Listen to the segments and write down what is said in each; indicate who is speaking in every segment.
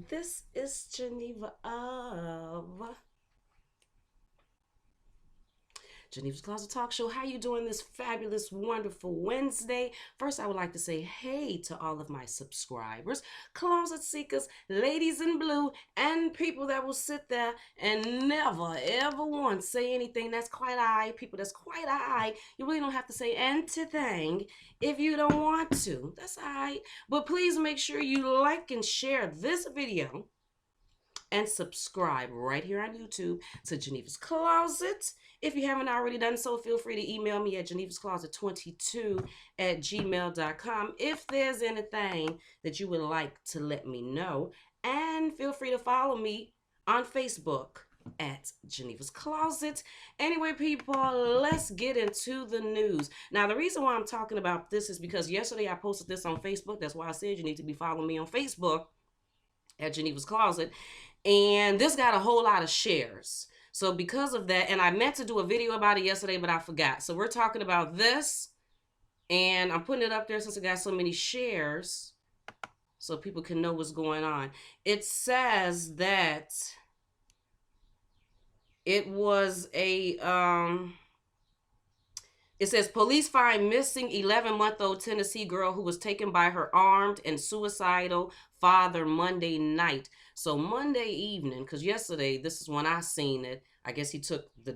Speaker 1: This is Geneva of Geneva's Closet Talk Show. How you doing this fabulous, wonderful Wednesday? First, I would like to say hey to all of my subscribers, closet seekers, ladies in blue, and people that will sit there and never, ever once say anything that's quite alright. People that's quite alright. You really don't have to say anything if you don't want to. That's alright. But please make sure you like and share this video and subscribe right here on YouTube to Geneva's Closet. If you haven't already done so, feel free to email me at genevascloset22 at gmail.com if there's anything that you would like to let me know. And feel free to follow me on Facebook at Geneva's Closet. Anyway, people, let's get into the news. Now, the reason why I'm talking about this is because yesterday I posted this on Facebook. That's why I said you need to be following me on Facebook at Geneva's Closet. And this got a whole lot of shares. So because of that, and I meant to do a video about it yesterday, but I forgot. So we're talking about this, and I'm putting it up there since it got so many shares so people can know what's going on. It says that it was it says police find missing 11-month-old Tennessee girl who was taken by her armed and suicidal father Monday night. So Monday evening, because yesterday, this is when I seen it, I guess he took his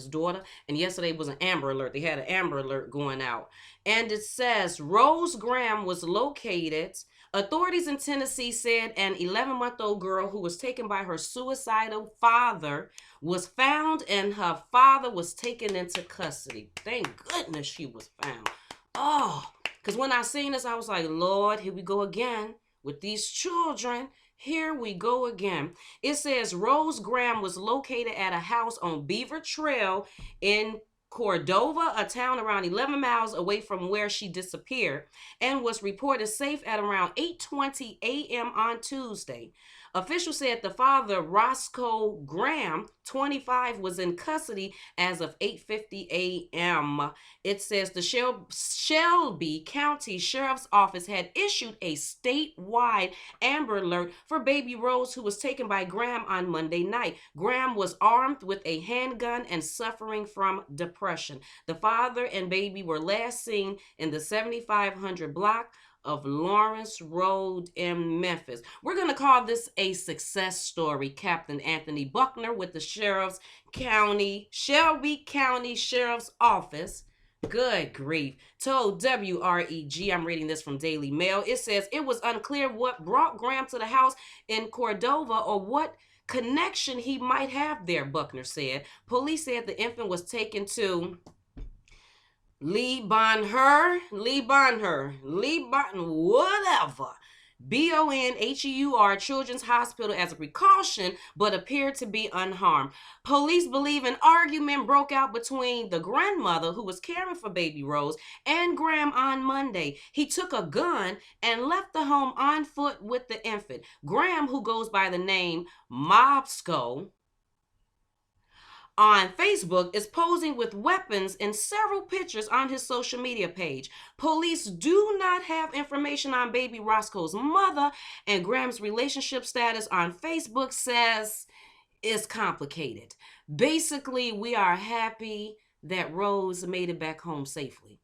Speaker 1: daughter, and yesterday was an Amber Alert. They had an Amber Alert going out. And it says Rose Graham was located. Authorities in Tennessee said an 11-month-old girl who was taken by her suicidal father was found, and her father was taken into custody. Thank goodness she was found. Oh, because when I seen this, I was like, Lord, here we go again with these children. Here we go again. It says Rose Graham was located at a house on Beaver Trail in Cordova, a town around 11 miles away from where she disappeared, and was reported safe at around 8:20 a.m. on Tuesday. Officials said the father, Roscoe Graham, 25, was in custody as of 8:50 a.m. It says the Shelby County Sheriff's Office had issued a statewide Amber Alert for baby Rose, who was taken by Graham on Monday night. Graham was armed with a handgun and suffering from depression. The father and baby were last seen in the 7500 block of Lawrence Road in Memphis. We're going to call this a success story. Captain Anthony Buckner with the Shelby County Sheriff's Office, good grief, told WREG, I'm reading this from Daily Mail, it says it was unclear what brought Graham to the house in Cordova or what connection he might have there, Buckner said. Police said the infant was taken to Lee Bonheur, whatever. Bonheur Children's Hospital as a precaution, but appeared to be unharmed. Police believe an argument broke out between the grandmother who was caring for baby Rose and Graham on Monday. He took a gun and left the home on foot with the infant. Graham, who goes by the name Mobsco on Facebook, is posing with weapons in several pictures on his social media page. Police do not have information on baby Roscoe's mother, and Graham's relationship status on Facebook says it's complicated. Basically, we are happy that Rose made it back home safely.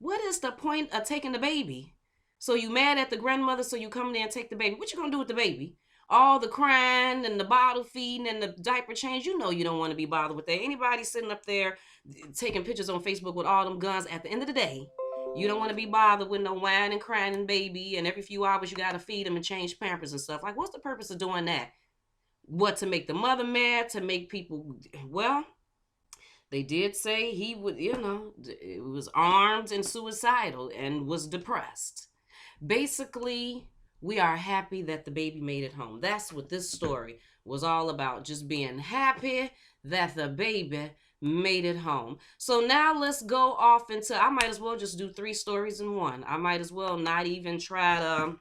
Speaker 1: What is the point of taking the baby? So you mad at the grandmother, so you come there and take the baby. What you gonna do with the baby? All the crying and the bottle feeding and the diaper change, you know you don't want to be bothered with that. Anybody sitting up there taking pictures on Facebook with all them guns, at the end of the day, you don't want to be bothered with no whining and crying baby, and every few hours you got to feed them and change pampers and stuff. Like, what's the purpose of doing that? What, to make the mother mad, to make people, well, they did say he would, it was armed and suicidal and was depressed. Basically, we are happy that the baby made it home. That's what this story was all about. Just being happy that the baby made it home. So now let's go off into, I might as well just do 3 stories in one. I might as well not even try to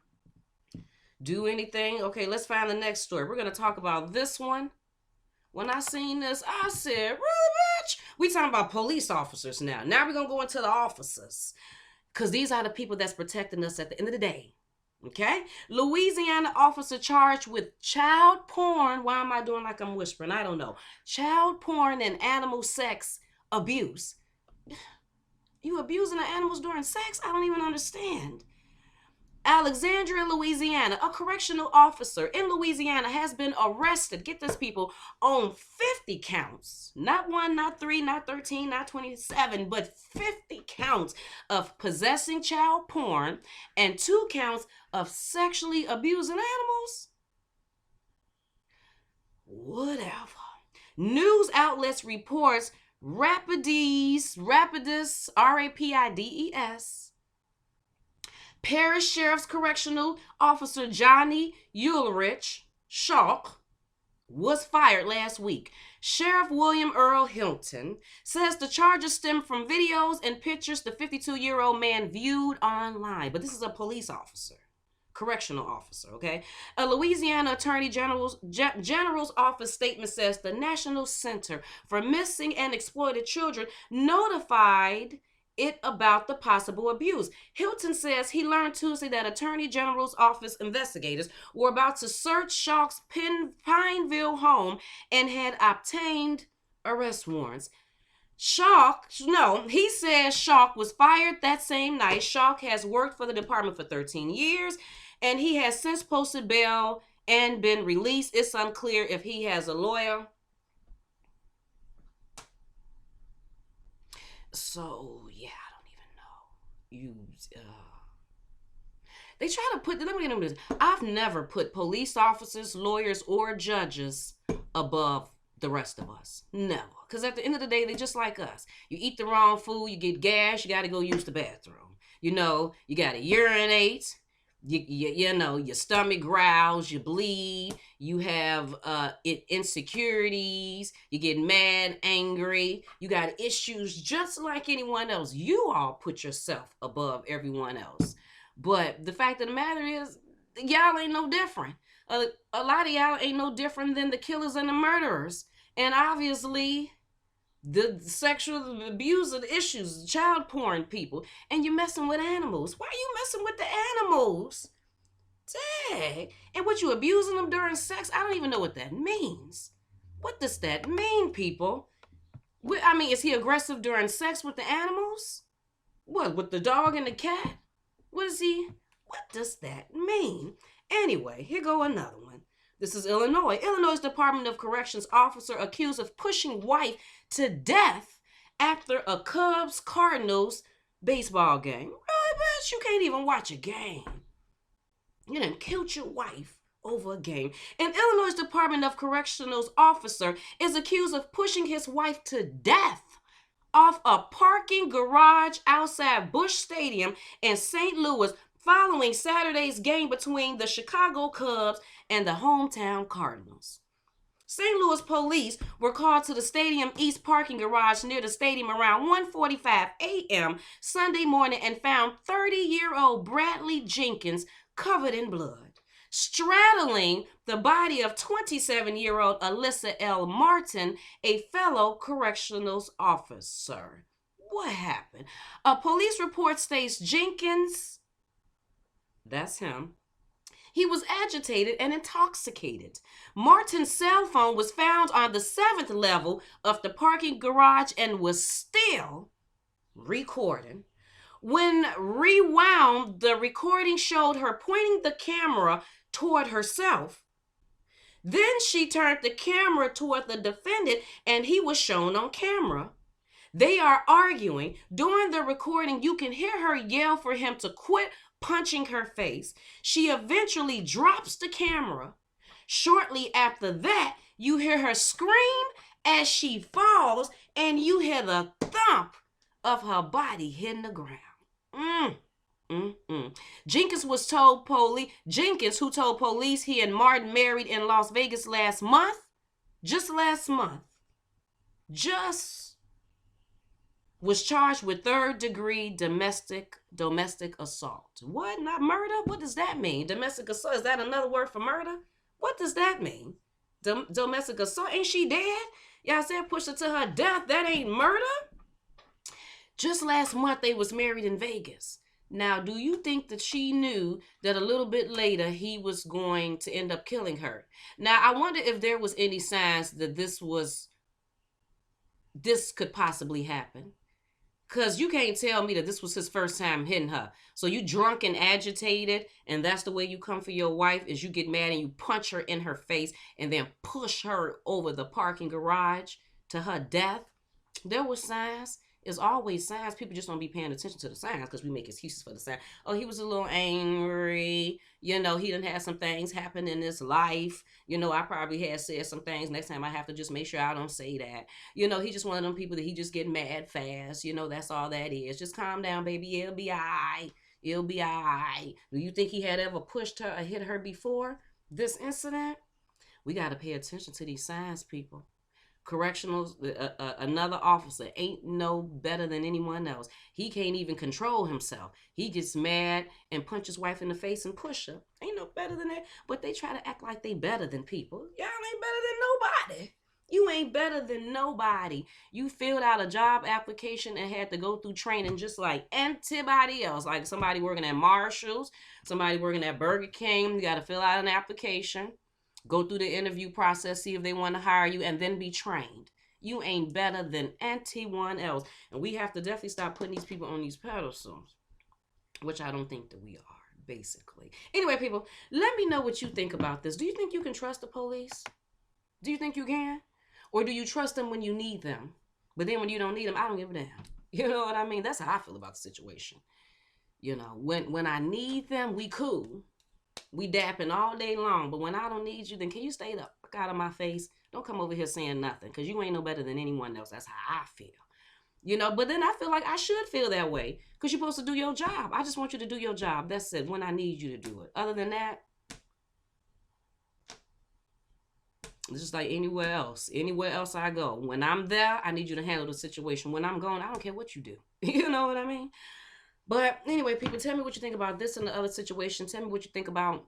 Speaker 1: do anything. Okay, let's find the next story. We're going to talk about this one. When I seen this, I said, really, bitch? We talking about police officers now. Now we're going to go into the officers, because these are the people that's protecting us at the end of the day. Okay? Louisiana officer charged with child porn. Why am I doing like I'm whispering? I don't know. Child porn and animal sex abuse. You abusing the animals during sex? I don't even understand. Alexandria, Louisiana, a correctional officer in Louisiana has been arrested. Get this, people, on 50 counts. Not one, not three, not 13, not 27, but 50 counts of possessing child porn and 2 counts of sexually abusing animals. Whatever. News outlets reports Rapides, Rapides, Parish Sheriff's Correctional Officer Johnny Ulrich Schalk was fired last week. Sheriff William Earl Hilton says the charges stem from videos and pictures the 52-year-old man viewed online. But this is a police officer. Correctional officer, okay? A Louisiana Attorney General's office statement says the National Center for Missing and Exploited Children notified it about the possible abuse. Hilton says he learned Tuesday that Attorney General's office investigators were about to search Schalk's Pineville home and had obtained arrest warrants. He says Schalk was fired that same night. Schalk has worked for the department for 13 years, and he has since posted bail and been released. It's unclear if he has a lawyer. So, yeah, I don't even know. They try to put, let me get into this. I've never put police officers, lawyers, or judges above the rest of us. Never. Because at the end of the day, they're just like us. You eat the wrong food, you get gas, you got to go use the bathroom. You got to urinate. Your stomach growls, you bleed, you have insecurities, you get mad, angry, you got issues just like anyone else. You all put yourself above everyone else. But the fact of the matter is, y'all ain't no different. A lot of y'all ain't no different than the killers and the murderers. And obviously, the sexual abuse of the issues, child porn people, and you're messing with animals. Why are you messing with the animals? Dang. And what, you abusing them during sex? I don't even know what that means. What does that mean, people? I mean, is he aggressive during sex with the animals? What, with the dog and the cat? What does that mean? Anyway, here go another one. This is Illinois. Illinois Department of Corrections officer accused of pushing wife to death after a Cubs-Cardinals baseball game. Really, bitch? You can't even watch a game. You done killed your wife over a game. An Illinois Department of Corrections officer is accused of pushing his wife to death off a parking garage outside Busch Stadium in St. Louis following Saturday's game between the Chicago Cubs and the hometown Cardinals. St. Louis police were called to the stadium east parking garage near the stadium around 1:45 a.m. Sunday morning and found 30-year-old Bradley Jenkins covered in blood, straddling the body of 27-year-old Alyssa L. Martin, a fellow correctional officer. What happened? A police report states Jenkins, that's him, he was agitated and intoxicated. Martin's cell phone was found on the 7th level of the parking garage and was still recording. When rewound, the recording showed her pointing the camera toward herself. Then she turned the camera toward the defendant and he was shown on camera. They are arguing. During the recording, you can hear her yell for him to quit punching her face. She eventually drops the camera. Shortly after that, you hear her scream as she falls and you hear the thump of her body hitting the ground. Jenkins, who told police he and Martin married in Las Vegas last month, was charged with 3rd-degree domestic assault. What? Not murder? What does that mean? Domestic assault, is that another word for murder? What does that mean? Domestic assault? Ain't she dead? Y'all said push her to her death. That ain't murder? Just last month, they was married in Vegas. Now, do you think that she knew that a little bit later he was going to end up killing her? Now, I wonder if there was any signs that this could possibly happen. Cause you can't tell me that this was his first time hitting her. So you drunk and agitated, and that's the way you come for your wife is you get mad and you punch her in her face and then push her over the parking garage to her death. There were signs. There's always signs. People just don't be paying attention to the signs because we make excuses for the sign. Oh, he was a little angry. You know, he done had some things happen in his life. You know, I probably had said some things. Next time I have to just make sure I don't say that. You know, he just one of them people that he just get mad fast. You know, that's all that is. Just calm down, baby. It'll be all right. It'll be all right. Do you think he had ever pushed her or hit her before this incident? We got to pay attention to these signs, people. Correctionals, another officer ain't no better than anyone else. He can't even control himself. He gets mad and punches his wife in the face and push her. Ain't no better than that. But they try to act like they better than people. Y'all ain't better than nobody. You ain't better than nobody. You filled out a job application and had to go through training just like anybody else. Like somebody working at Marshall's, somebody working at Burger King. You got to fill out an application, go through the interview process, see if they want to hire you, and then be trained. You ain't better than anyone else. And we have to definitely stop putting these people on these pedestals, which I don't think that we are, basically. Anyway, people, let me know what you think about this. Do you think you can trust the police? Do you think you can? Or do you trust them when you need them? But then when you don't need them, I don't give a damn. You know what I mean? That's how I feel about the situation. You know, when I need them, we cool. We dapping all day long, but when I don't need you, then can you stay the fuck out of my face? Don't come over here saying nothing, because you ain't no better than anyone else. That's how I feel. You know, but then I feel like I should feel that way, because you're supposed to do your job. I just want you to do your job. That's it, when I need you to do it. Other than that, it's just like anywhere else. Anywhere else I go. When I'm there, I need you to handle the situation. When I'm gone, I don't care what you do. You know what I mean? But anyway, people, tell me what you think about this and the other situation. Tell me what you think about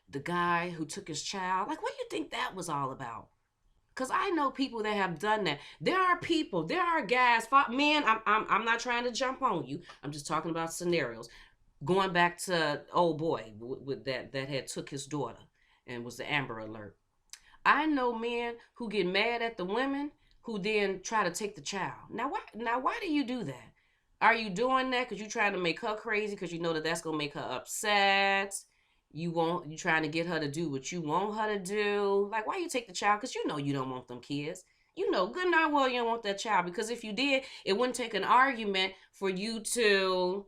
Speaker 1: the guy who took his child. Like, what do you think that was all about? Because I know people that have done that. There are people, there are guys, men, I'm not trying to jump on you. I'm just talking about scenarios. Going back to old boy with that had took his daughter and was the Amber Alert. I know men who get mad at the women who then try to take the child. Why do you do that? Are you doing that because you're trying to make her crazy because you know that that's gonna make her upset? You trying to get her to do what you want her to do. Like, why you take the child? Because you know you don't want them kids. You know good and darn well you don't want that child, because if you did, it wouldn't take an argument for you to,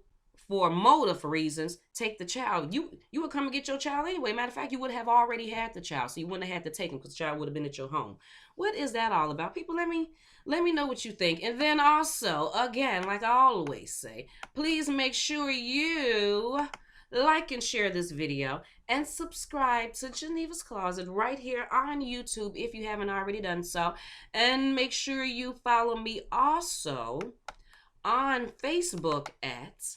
Speaker 1: for motive reasons, take the child. You would come and get your child anyway. Matter of fact, you would have already had the child, so you wouldn't have had to take him because the child would have been at your home. What is that all about? People, let me know what you think. And then also, again, like I always say, please make sure you like and share this video and subscribe to Geneva's Closet right here on YouTube if you haven't already done so. And make sure you follow me also on Facebook at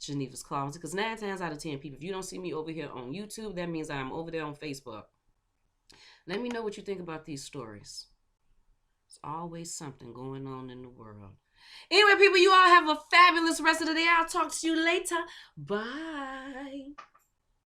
Speaker 1: Geneva's Closet, because 9 times out of 10 people, if you don't see me over here on YouTube, that means I'm over there on Facebook. Let me know what you think about these stories. There's always something going on in the world. Anyway, people, you all have a fabulous rest of the day. I'll talk to you later. Bye.